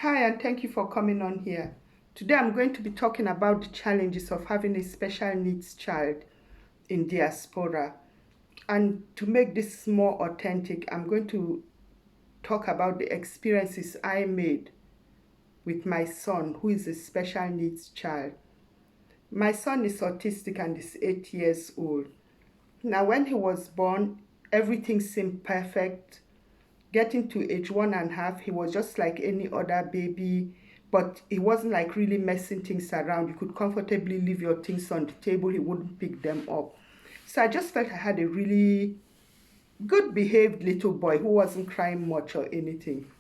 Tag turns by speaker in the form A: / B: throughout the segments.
A: Hi, and thank you for coming on here. Today I'm going to be talking about the challenges of having a special needs child in diaspora. And to make this more authentic, I'm going to talk about the experiences I made with my son, who is a special needs child. My son is autistic and is 8 years old. Now, when he was born, everything seemed perfect. Getting to age 1.5, he was just like any other baby, but he wasn't like really messing things around. You could comfortably leave your things on the table, he wouldn't pick them up. So I just felt I had a really good behaved little boy who wasn't crying much or anything.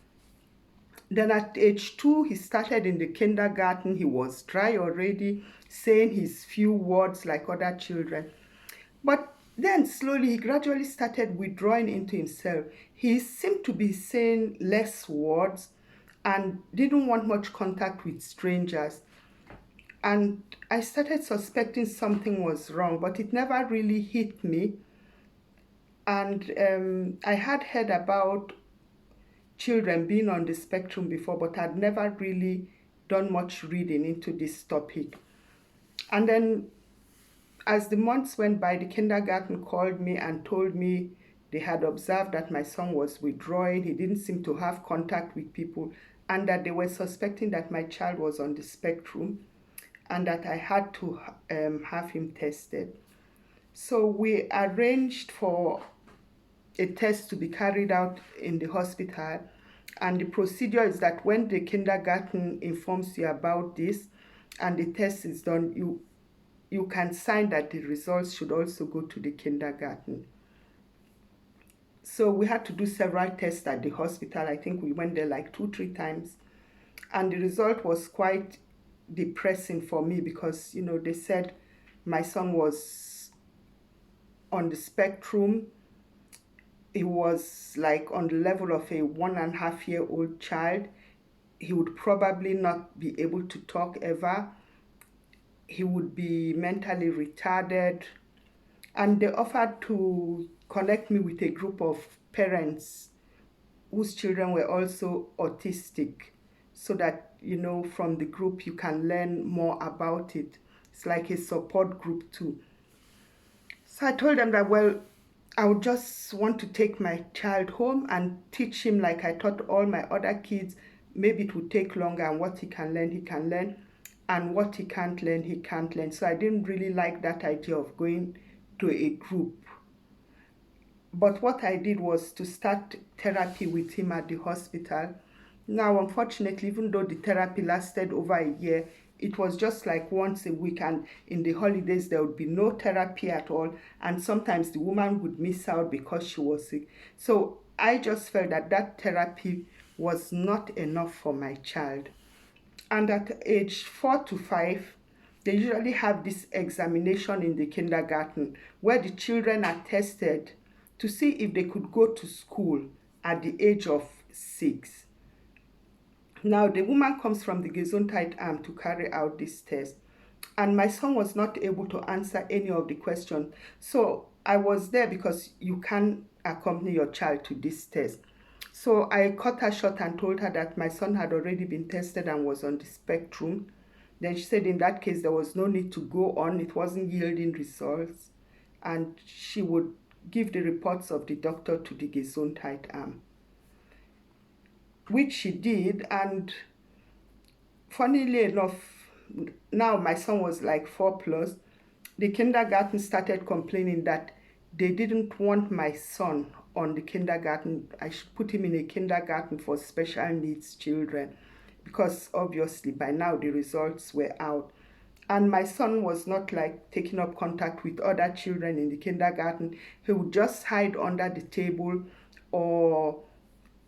A: Then at age 2, he started in the kindergarten. He was dry already, saying his few words like other children. But then slowly he gradually started withdrawing into himself. He seemed to be saying less words and didn't want much contact with strangers. And I started suspecting something was wrong, but it never really hit me. And I had heard about children being on the spectrum before, but I'd never really done much reading into this topic. And then as the months went by, the kindergarten called me and told me they had observed that my son was withdrawing. He didn't seem to have contact with people, and that they were suspecting that my child was on the spectrum and that I had to have him tested. So we arranged for a test to be carried out in the hospital. And the procedure is that when the kindergarten informs you about this and the test is done, you can sign that the results should also go to the kindergarten. So we had to do several tests at the hospital. I think we went there like 2, 3 times. And the result was quite depressing for me because, they said my son was on the spectrum. He was like on the level of a 1.5-year-old child. He would probably not be able to talk ever. He would be mentally retarded. And they offered to connect me with a group of parents whose children were also autistic so that, from the group you can learn more about it. It's like a support group too. So I told them that, well, I would just want to take my child home and teach him like I taught all my other kids. Maybe it would take longer, and what he can learn, he can learn, and what he can't learn, he can't learn. So I didn't really like that idea of going to a group. But what I did was to start therapy with him at the hospital. Now, unfortunately, even though the therapy lasted over a year, it was just like once a week, and in the holidays there would be no therapy at all, and sometimes the woman would miss out because she was sick. So I just felt that that therapy was not enough for my child. And at age 4 to 5, they usually have this examination in the kindergarten where the children are tested to see if they could go to school at the age of 6. Now, the woman comes from the Gesundheit arm to carry out this test, and my son was not able to answer any of the questions. So I was there because you can accompany your child to this test. So I cut her short and told her that my son had already been tested and was on the spectrum. Then she said in that case there was no need to go on, it wasn't yielding results, and she would give the reports of the doctor to the Gesundheit arm, which she did. And funnily enough, now my son was like 4 plus. The kindergarten started complaining that they didn't want my son on the kindergarten. I should put him in a kindergarten for special needs children because obviously by now the results were out. And my son was not like taking up contact with other children in the kindergarten. He would just hide under the table or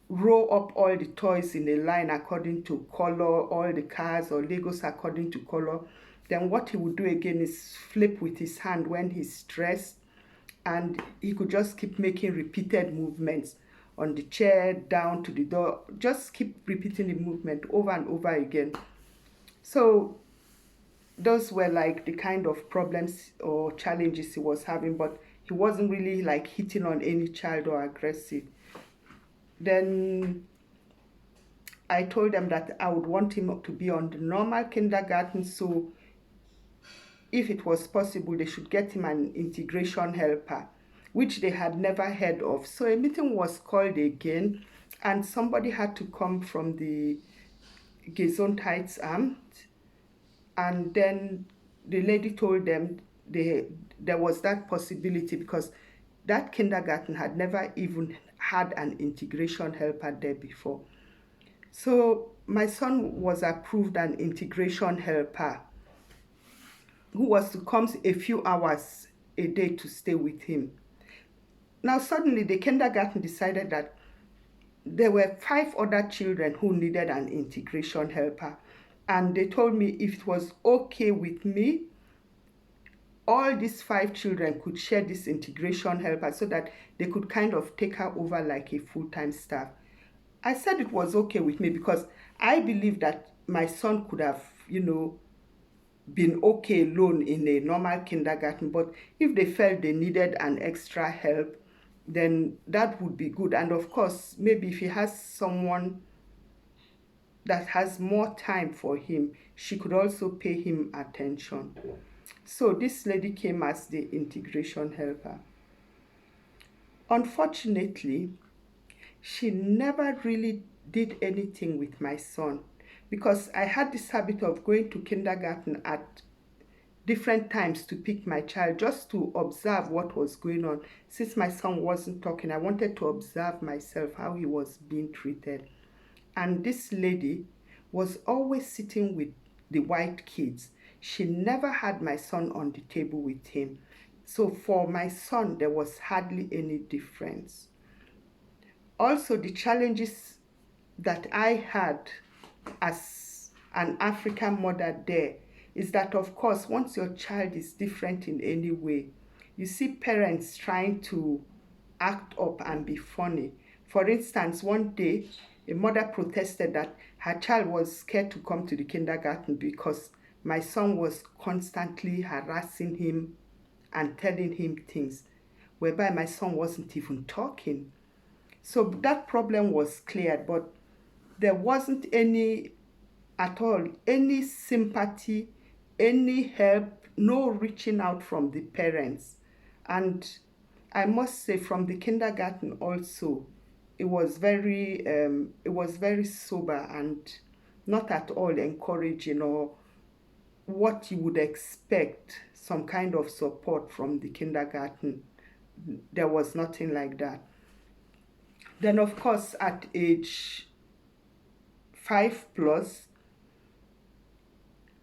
A: row up all the toys in a line according to color, all the cars or Legos according to color. Then what he would do again is flip with his hand when he's stressed, and he could just keep making repeated movements on the chair, down to the door, just keep repeating the movement over and over again. So those were like the kind of problems or challenges he was having, but he wasn't really like hitting on any child or aggressive. Then I told them that I would want him to be on the normal kindergarten, so if it was possible, they should get him an integration helper, which they had never heard of. So a meeting was called again, and somebody had to come from the Gesundheitsamt, and then the lady told them there was that possibility because that kindergarten had never even had an integration helper there before. So my son was approved an integration helper who was to come a few hours a day to stay with him. Now suddenly the kindergarten decided that there were 5 other children who needed an integration helper, and they told me if it was okay with me, all these 5 children could share this integration helper so that they could kind of take her over like a full-time staff. I said it was okay with me because I believe that my son could have, been okay alone in a normal kindergarten, but if they felt they needed an extra help, then that would be good. And of course, maybe if he has someone that has more time for him, she could also pay him attention. So this lady came as the integration helper. Unfortunately, she never really did anything with my son because I had this habit of going to kindergarten at different times to pick my child just to observe what was going on. Since my son wasn't talking, I wanted to observe myself how he was being treated. And this lady was always sitting with the white kids. She never had my son on the table with him. So for my son, there was hardly any difference. Also, the challenges that I had as an African mother there is that, of course, once your child is different in any way, you see parents trying to act up and be funny. For instance, one day, a mother protested that her child was scared to come to the kindergarten because my son was constantly harassing him and telling him things, whereby my son wasn't even talking. So that problem was cleared, but there wasn't any at all, any sympathy, any help, no reaching out from the parents. And I must say from the kindergarten also, it was very sober and not at all encouraging or what you would expect, some kind of support from the kindergarten. There was nothing like that. Then of course at age 5+,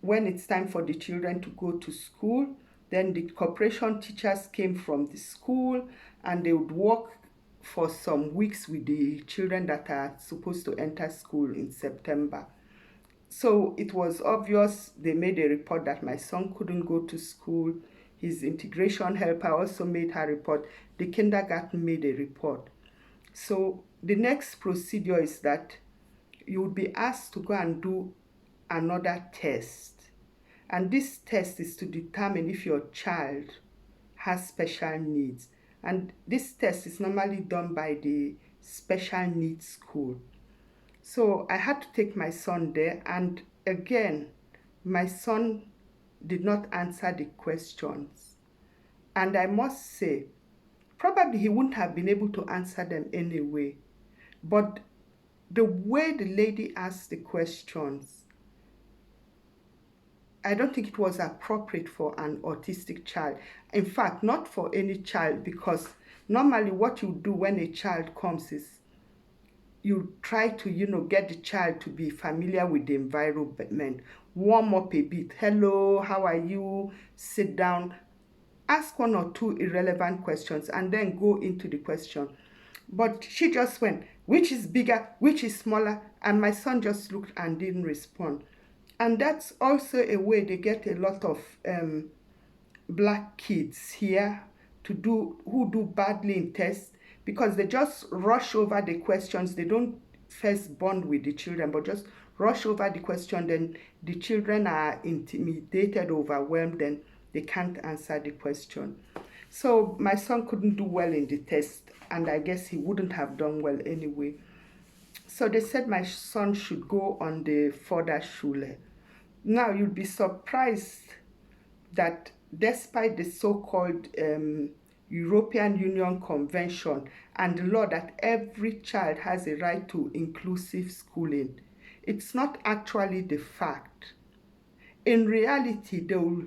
A: when it's time for the children to go to school, then the corporation teachers came from the school and they would work for some weeks with the children that are supposed to enter school in September. So it was obvious. They made a report that my son couldn't go to school. His integration helper also made her report. The kindergarten made a report. So the next procedure is that you would be asked to go and do another test. And this test is to determine if your child has special needs. And this test is normally done by the special needs school. So I had to take my son there, and again, my son did not answer the questions. And I must say, probably he wouldn't have been able to answer them anyway. But the way the lady asked the questions, I don't think it was appropriate for an autistic child. In fact, not for any child, because normally what you do when a child comes is you try to, get the child to be familiar with the environment, warm up a bit. Hello, how are you? Sit down. Ask 1 or 2 irrelevant questions and then go into the question. But she just went, which is bigger, which is smaller? And my son just looked and didn't respond. And that's also a way they get a lot of black kids here who do badly in tests, because they just rush over the questions. They don't first bond with the children, but just rush over the question. Then the children are intimidated, overwhelmed, then they can't answer the question. So my son couldn't do well in the test, and I guess he wouldn't have done well anyway. So they said my son should go on the Förderschule. Now you'd be surprised that despite the so-called European Union Convention and the law that every child has a right to inclusive schooling, it's not actually the fact. In reality, they will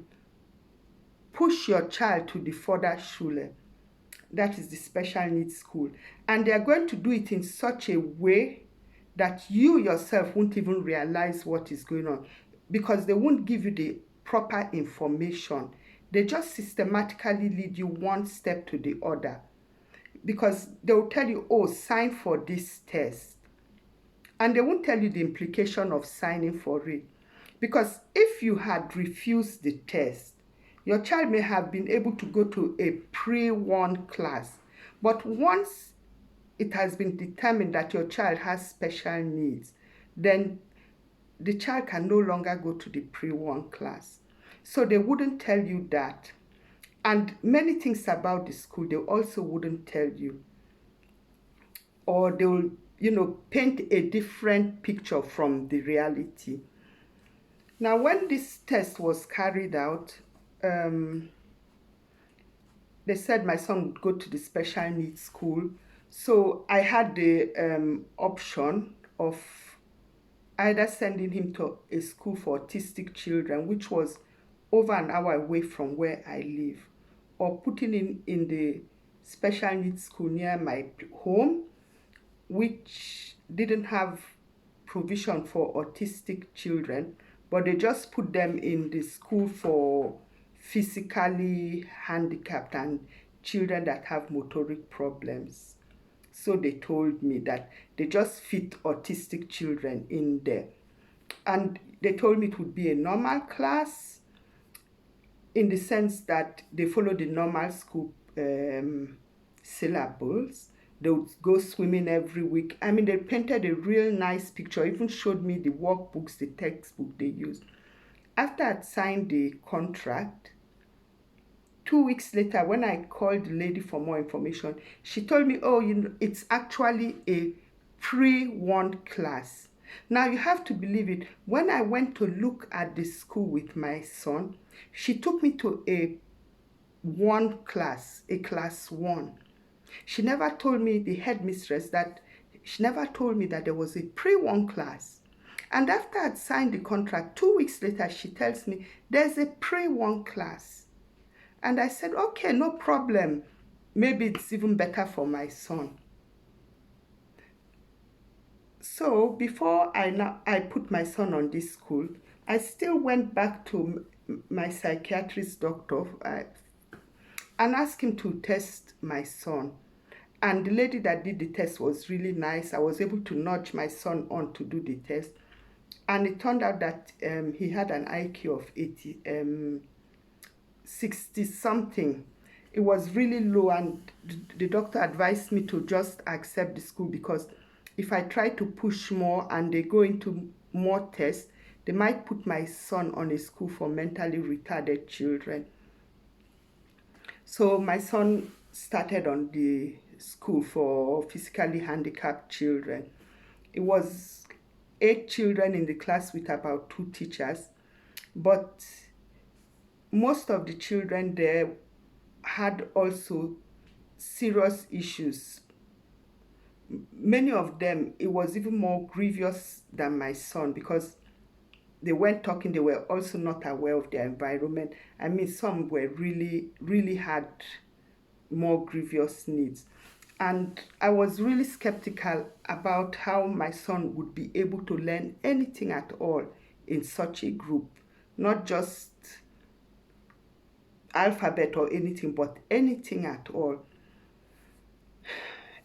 A: push your child to the Förderschule, that is the special needs school, and they are going to do it in such a way that you yourself won't even realize what is going on, because they won't give you the proper information. They just systematically lead you one step to the other, because they will tell you, oh, sign for this test, and they won't tell you the implication of signing for it. Because if you had refused the test, your child may have been able to go to a pre-1 class. But once it has been determined that your child has special needs, then the child can no longer go to the pre-1 class. So they wouldn't tell you that. And many things about the school, they also wouldn't tell you. Or they will, paint a different picture from the reality. Now, when this test was carried out, they said my son would go to the special needs school. So I had the option of either sending him to a school for autistic children, which was over an hour away from where I live, or putting him in the special needs school near my home, which didn't have provision for autistic children, but they just put them in the school for physically handicapped and children that have motoric problems. So they told me that they just fit autistic children in there. And they told me it would be a normal class, in the sense that they follow the normal school syllables. They would go swimming every week. I mean, they painted a real nice picture, even showed me the workbooks, the textbook they used. After I'd signed the contract, 2 weeks later, when I called the lady for more information, she told me, oh, it's actually a pre-1 class. Now, you have to believe it. When I went to look at the school with my son, she took me to a class 1. She never told me, the headmistress, she never told me that there was a pre-1 class. And after I'd signed the contract, 2 weeks later, she tells me there's a pre-1 class. And I said, okay, no problem. Maybe it's even better for my son. So before I put my son on this school, I still went back to my psychiatrist doctor and asked him to test my son. And the lady that did the test was really nice. I was able to nudge my son on to do the test. And it turned out that he had an IQ of 60 something. It was really low, and the doctor advised me to just accept the school, because if I try to push more and they go into more tests, they might put my son on a school for mentally retarded children. So my son started on the school for physically handicapped children. It was 8 children in the class with about 2 teachers, but most of the children there had also serious issues. Many of them, it was even more grievous than my son, because they weren't talking, they were also not aware of their environment. I mean, some were really had more grievous needs. And I was really skeptical about how my son would be able to learn anything at all in such a group. Not just alphabet or anything, but anything at all.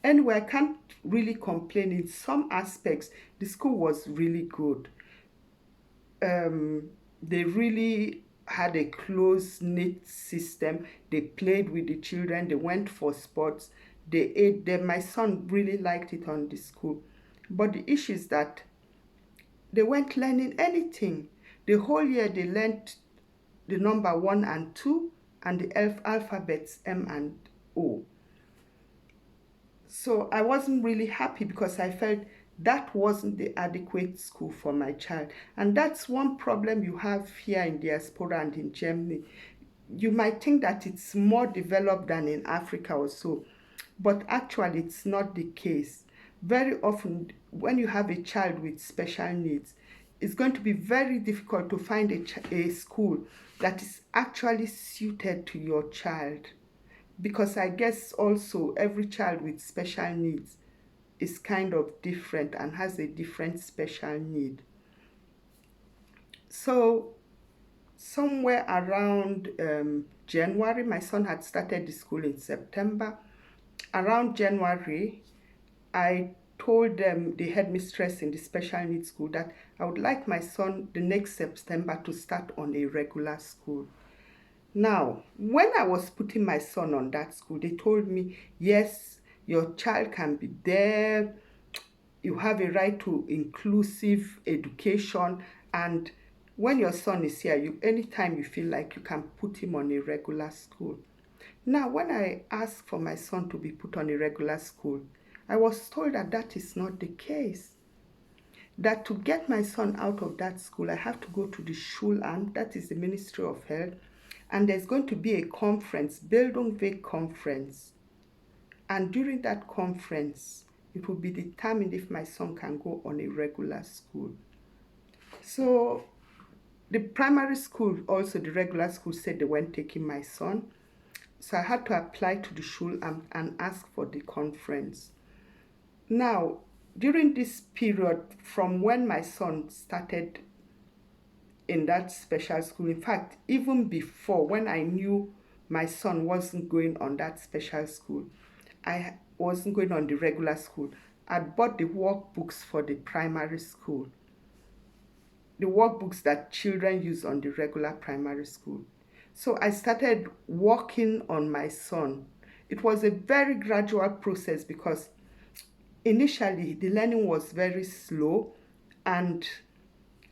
A: Anyway, I can't really complain. In some aspects, the school was really good. They really had a close-knit system. They played with the children. They went for sports. They ate them. My son really liked it on the school. But the issue is that they weren't learning anything. The whole year they learned the number 1 and 2 and the alphabets M and O. So I wasn't really happy, because I felt That wasn't the adequate school for my child. And that's one problem you have here in diaspora and in Germany. You might think that it's more developed than in Africa or so, but actually it's not the case. Very often, when you have a child with special needs, it's going to be very difficult to find a school that is actually suited to your child. Because I guess also every child with special needs is kind of different and has a different special need. So somewhere around January, my son had started the school in September. Around January, I told the headmistress in the special needs school that I would like my son the next September to start on a regular school. Now, when I was putting my son on that school, they told me, yes, your child can be there, you have a right to inclusive education, and when your son is here, anytime you feel like, you can put him on a regular school. Now, when I asked for my son to be put on a regular school, I was told that that is not the case. That to get my son out of that school, I have to go to the Schulamt, that is the Ministry of Health, and there's going to be a conference, Bildungsweg conference. And during that conference, it will be determined if my son can go on a regular school. So the primary school, also the regular school, said they weren't taking my son. So I had to apply to the Schulamt and ask for the conference. Now, during this period, from when my son started in that special school, in fact, even before, when I knew my son wasn't going on that special school, I wasn't going on the regular school, I bought the workbooks for the primary school, the workbooks that children use on the regular primary school. So I started working on my son. It was a very gradual process because initially the learning was very slow and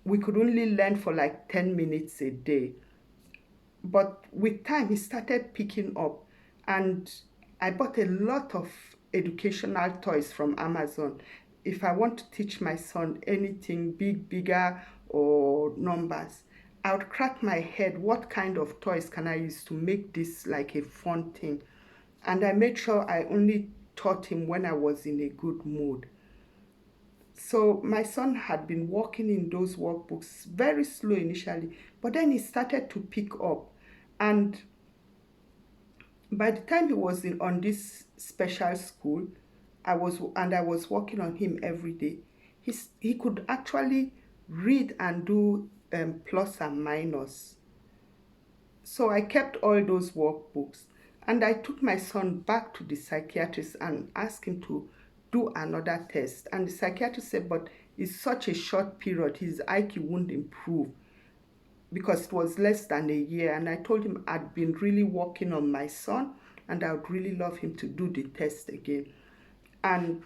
A: we could only learn for like 10 minutes a day. But with time, he started picking up, and I bought a lot of educational toys from Amazon. If I want to teach my son anything big, bigger, or numbers, I would crack my head, what kind of toys can I use to make this like a fun thing? And I made sure I only taught him when I was in a good mood. So my son had been working in those workbooks very slow initially, but then he started to pick up. And by the time he was on this special school, I was working on him every day. He could actually read and do plus and minus. So I kept all those workbooks, and I took my son back to the psychiatrist and asked him to do another test. And the psychiatrist said, but it's such a short period, his IQ won't improve, because it was less than a year. And I told him I'd been really working on my son and I would really love him to do the test again. And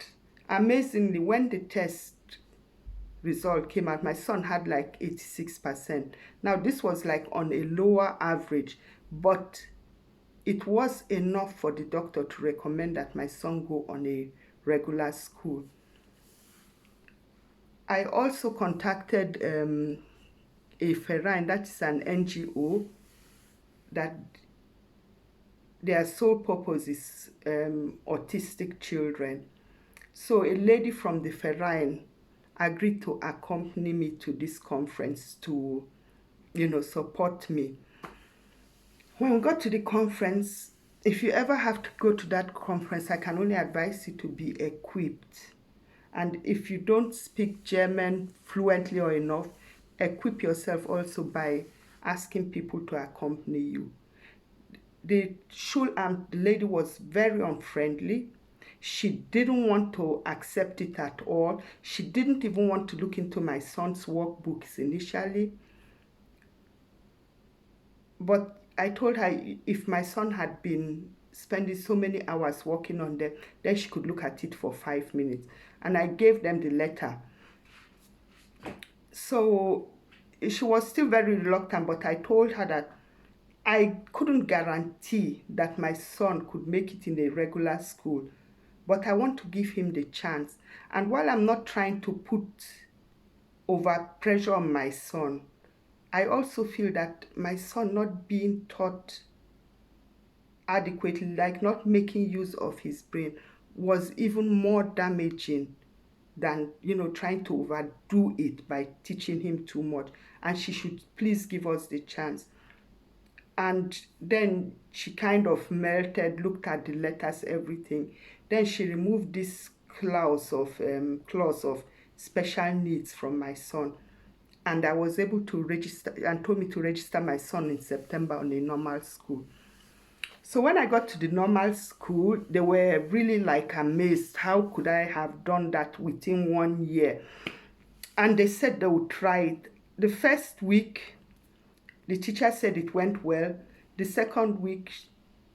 A: amazingly, when the test result came out, my son had like 86%. Now this was like on a lower average, but it was enough for the doctor to recommend that my son go on a regular school. I also contacted a Verein, that is an NGO, that their sole purpose is autistic children. So a lady from the Verein agreed to accompany me to this conference to, support me. When we got to the conference, if you ever have to go to that conference, I can only advise you to be equipped. And if you don't speak German fluently or enough, equip yourself also by asking people to accompany you. The lady was very unfriendly. She didn't want to accept it at all. She didn't even want to look into my son's workbooks initially. But I told her if my son had been spending so many hours working on them, then she could look at it for 5 minutes. And I gave them the letter. So she was still very reluctant, but I told her that I couldn't guarantee that my son could make it in a regular school, but I want to give him the chance. And while I'm not trying to put over pressure on my son, I also feel that my son not being taught adequately, like not making use of his brain, was even more damaging than, trying to overdo it by teaching him too much. And she should please give us the chance. And then she kind of melted, looked at the letters, everything. Then she removed this clause of special needs from my son. And I was able to register, and told me to register my son in September on a normal school. So when I got to the normal school, they were really like amazed. How could I have done that within 1 year? And they said they would try it. The first week, the teacher said it went well. The second week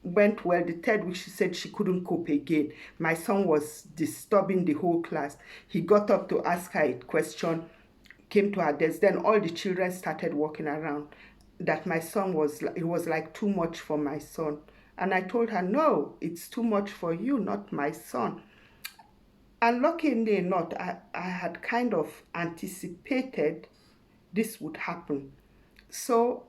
A: went well. The third week, she said she couldn't cope again. My son was disturbing the whole class. He got up to ask her a question, came to her desk. Then all the children started walking around. That my son it was like too much for my son. And I told her, no, it's too much for you, not my son. And luckily enough, I had kind of anticipated this would happen. So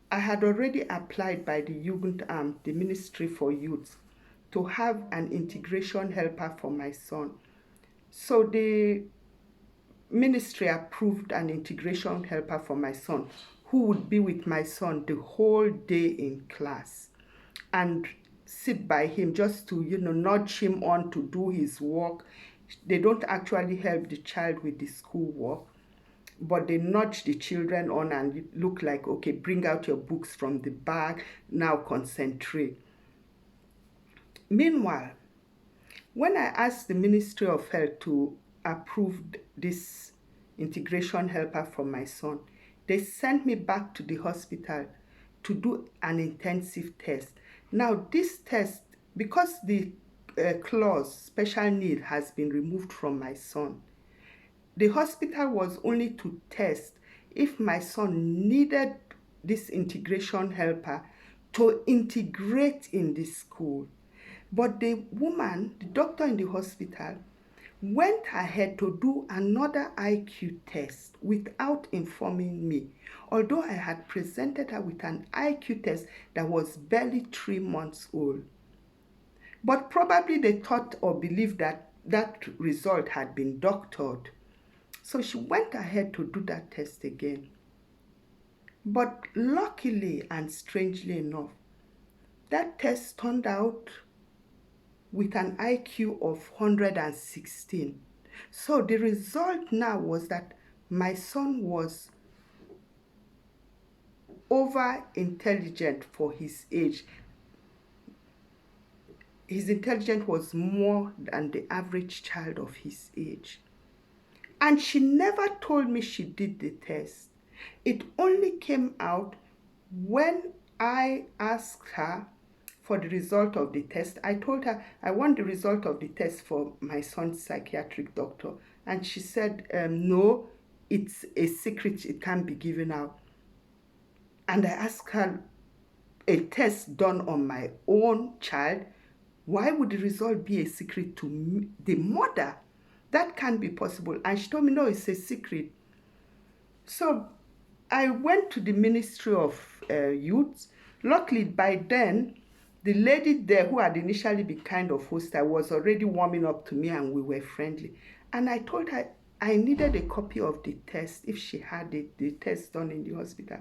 A: I had already applied by the Jugendamt, the Ministry for Youth, to have an integration helper for my son. So the ministry approved an integration helper for my son, who would be with my son the whole day in class and sit by him just to, nudge him on to do his work. They don't actually help the child with the school work, but they nudge the children on and look like, okay, bring out your books from the bag, now concentrate. Meanwhile, when I asked the Ministry of Health to approve this integration helper for my son, they sent me back to the hospital to do an intensive test. Now, this test, because the clause special need has been removed from my son, the hospital was only to test if my son needed this integration helper to integrate in the school. But the doctor in the hospital, went ahead to do another IQ test without informing me, although I had presented her with an IQ test that was barely 3 months old. But probably they thought or believed that that result had been doctored. So she went ahead to do that test again. But luckily and strangely enough, that test turned out with an IQ of 116. So the result now was that my son was over intelligent for his age. His intelligence was more than the average child of his age. And she never told me she did the test. It only came out when I asked her for the result of the test. I told her I want the result of the test for my son's psychiatric doctor. And she said, no, it's a secret, it can't be given out. And I asked her, a test done on my own child, why would the result be a secret to the mother? That can't be possible. And she told me, no, it's a secret. So I went to the Ministry of Youth. Luckily, by then, the lady there who had initially been kind of hostile was already warming up to me and we were friendly. And I told her I needed a copy of the test if she had it, the test done in the hospital.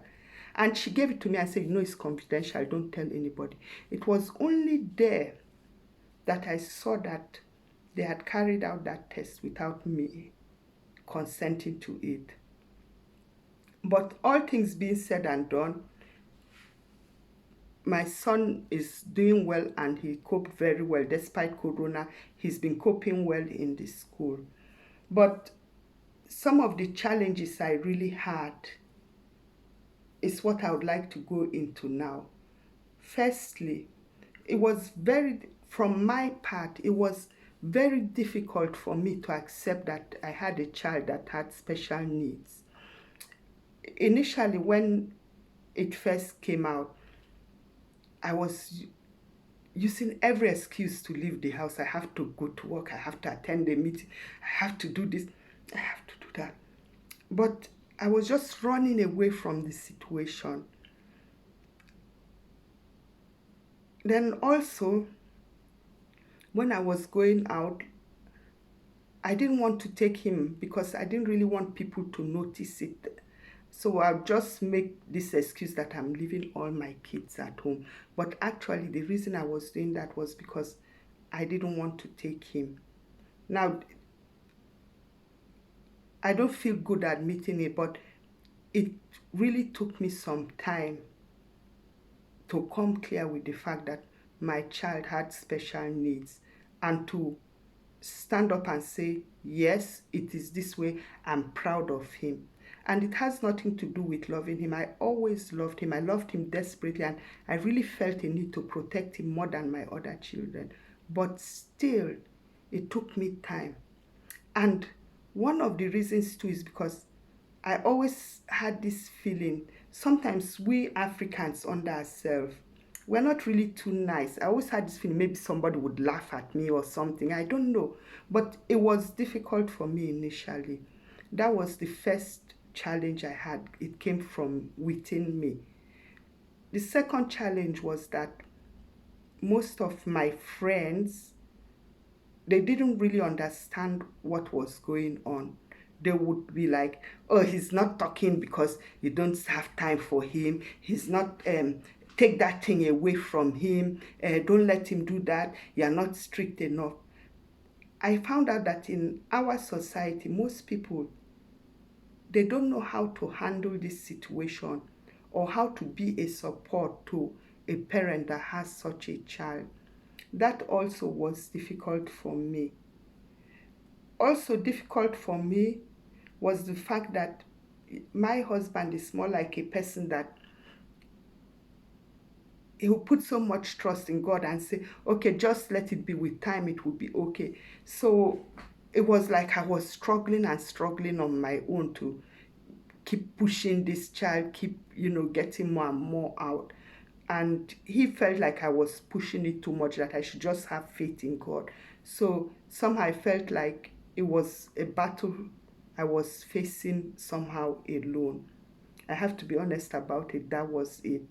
A: And she gave it to me and said, no, it's confidential, don't tell anybody. It was only there that I saw that they had carried out that test without me consenting to it. But all things being said and done, my son is doing well and he coped very well. Despite Corona, he's been coping well in the school. But some of the challenges I really had is what I would like to go into now. Firstly, from my part, it was very difficult for me to accept that I had a child that had special needs. Initially, when it first came out, I was, using every excuse to leave the house. I have to go to work, I have to attend a meeting, I have to do this, I have to do that. But I was just running away from the situation. Then also, when I was going out, I didn't want to take him because I didn't really want people to notice it. So I'll just make this excuse that I'm leaving all my kids at home. But actually, the reason I was doing that was because I didn't want to take him. Now, I don't feel good admitting it, but it really took me some time to come clear with the fact that my child had special needs and to stand up and say, yes, it is this way, I'm proud of him. And it has nothing to do with loving him. I always loved him. I loved him desperately, and I really felt a need to protect him more than my other children. But still, it took me time. And one of the reasons too is because I always had this feeling, sometimes we Africans under ourselves, we're not really too nice. I always had this feeling maybe somebody would laugh at me or something. I don't know. But it was difficult for me initially. That was the first challenge I had. It came from within me. The second challenge was that most of my friends, they didn't really understand what was going on. They would be like, oh, he's not talking because you don't have time for him. He's not, take that thing away from him. Don't let him do that. You're not strict enough. I found out that in our society, most people, they don't know how to handle this situation or how to be a support to a parent that has such a child. That also was difficult for me. Also difficult for me was the fact that my husband is more like a person that he will put so much trust in God and say, okay, just let it be, with time it will be okay. So it was like I was struggling and struggling on my own to keep pushing this child, keep, getting more and more out. And he felt like I was pushing it too much, that I should just have faith in God. So somehow I felt like it was a battle I was facing somehow alone. I have to be honest about it. That was it.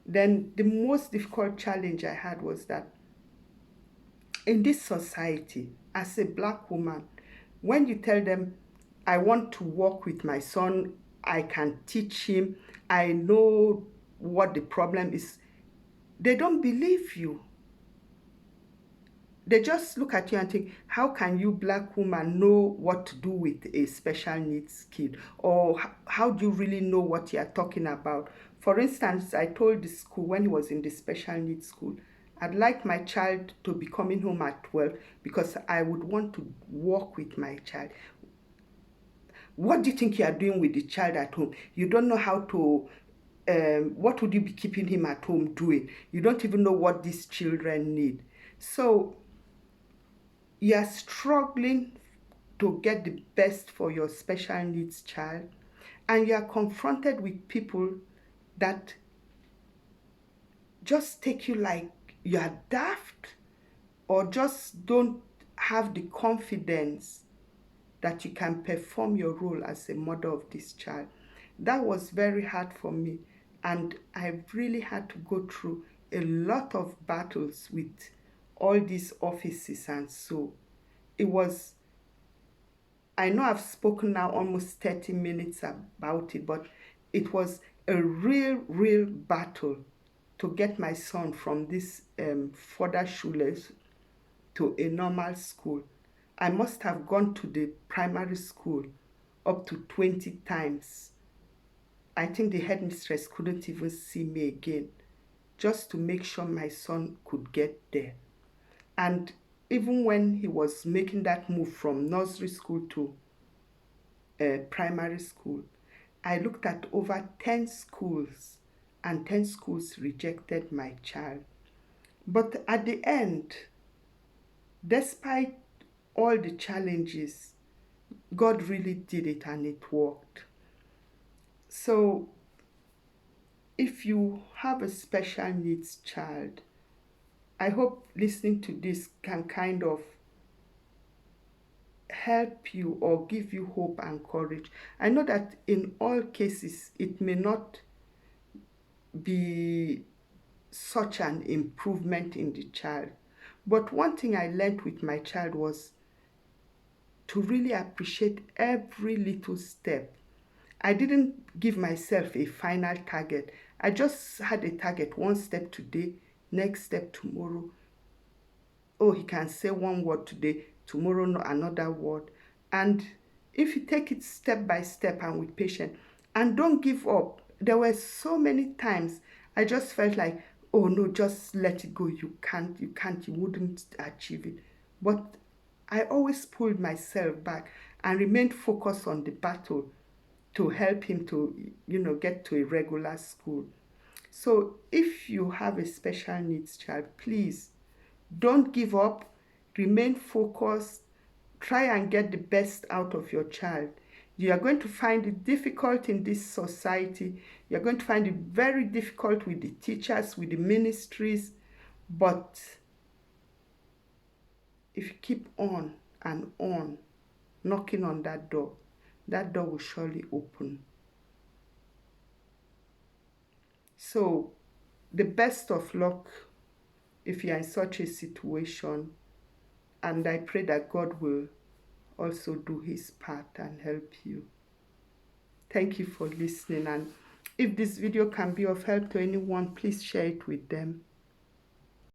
A: Then the most difficult challenge I had was that in this society, as a black woman, when you tell them, I want to work with my son, I can teach him, I know what the problem is, they don't believe you. They just look at you and think, how can you, black woman, know what to do with a special needs kid? Or how do you really know what you're talking about? For instance, I told the school when he was in the special needs school, I'd like my child to be coming home at 12 because I would want to work with my child. What do you think you are doing with the child at home? You don't know how to, what would you be keeping him at home doing? You don't even know what these children need. So you are struggling to get the best for your special needs child, and you are confronted with people that just take you like you are daft or just don't have the confidence that you can perform your role as a mother of this child. That was very hard for me, and I really had to go through a lot of battles with all these offices. And so it was, I know I've spoken now almost 30 minutes about it, but it was a real battle to get my son from this further schules to a normal school. I must have gone to the primary school up to 20 times. I think the headmistress couldn't even see me again, just to make sure my son could get there. And even when he was making that move from nursery school to primary school, I looked at over 10 schools, and 10 schools rejected my child. But at the end, despite all the challenges, God really did it and it worked. So if you have a special needs child, I hope listening to this can kind of help you or give you hope and courage. I know that in all cases it may not be such an improvement in the child. But one thing I learned with my child was to really appreciate every little step. I didn't give myself a final target. I just had a target, one step today, next step tomorrow. Oh, he can say one word today, tomorrow no, another word. And if you take it step by step and with patience, and don't give up. There were so many times I just felt like, oh no, just let it go. You wouldn't achieve it. But I always pulled myself back and remained focused on the battle to help him to, get to a regular school. So if you have a special needs child, please don't give up, remain focused, try and get the best out of your child. You are going to find it difficult in this society. You're going to find it very difficult with the teachers, with the ministries. But if you keep on and on knocking on that door will surely open. So, the best of luck if you are in such a situation. And I pray that God will also do his part and help you. Thank you for listening. And if this video can be of help to anyone, please share it with them.